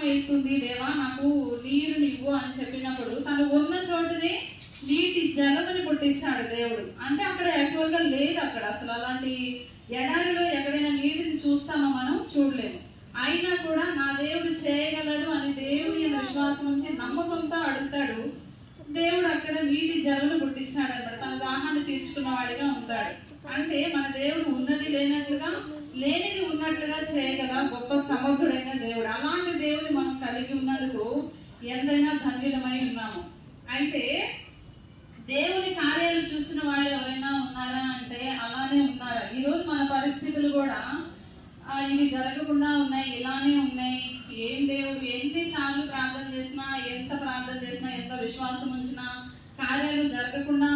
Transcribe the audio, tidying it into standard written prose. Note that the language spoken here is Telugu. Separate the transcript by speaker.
Speaker 1: వేస్తుంది, దేవా నాకు నీరు నివ్వు అని చెప్పినప్పుడు తను ఉన్న చోటునే నీటి జలముని పుట్టిస్తాడు దేవుడు. అంటే అక్కడ యాక్చువల్గా లేదు, అక్కడ అసలు అలాంటి ఎడారిలో ఎక్కడైనా నీటిని చూస్తామో మనం చూడలేము. అయినా కూడా నా దేవుడు చేయగలడు అని దేవుని విశ్వాసం నుంచి నమ్మకంతో అడుగుతాడు. దేవుడు అక్కడ నీటి జలమును పుట్టిస్తాడు అన్నమాట. తన దాహాన్ని తీర్చుకున్న వాడిగా ఉంటాడు. అంటే మన దేవుడు ఉన్నది లేనట్లుగా, లేనిది ఉన్నట్లుగా చేయగల గొప్ప సమర్థుడైన దేవుడు. అలాంటి దేవుని మనం కలిగి ఉన్నందుకు ఎంతైనా ధన్యులమై ఉన్నాము. అయితే దేవుని కార్యాలు చూసిన వాళ్ళు ఎవరైనా ఉన్నారా అంటే అలానే ఉన్నారా? ఈరోజు మన పరిస్థితులు కూడా ఇవి జరగకుండా ఉన్నాయి, ఇలానే ఉన్నాయి. ఏం దేవుడు ఎన్నిసార్లు ప్రార్థన చేసినా, ఎంత ప్రార్థన చేసినా, ఎంత విశ్వాసం ఉంచినా కార్యాలు జరగకుండా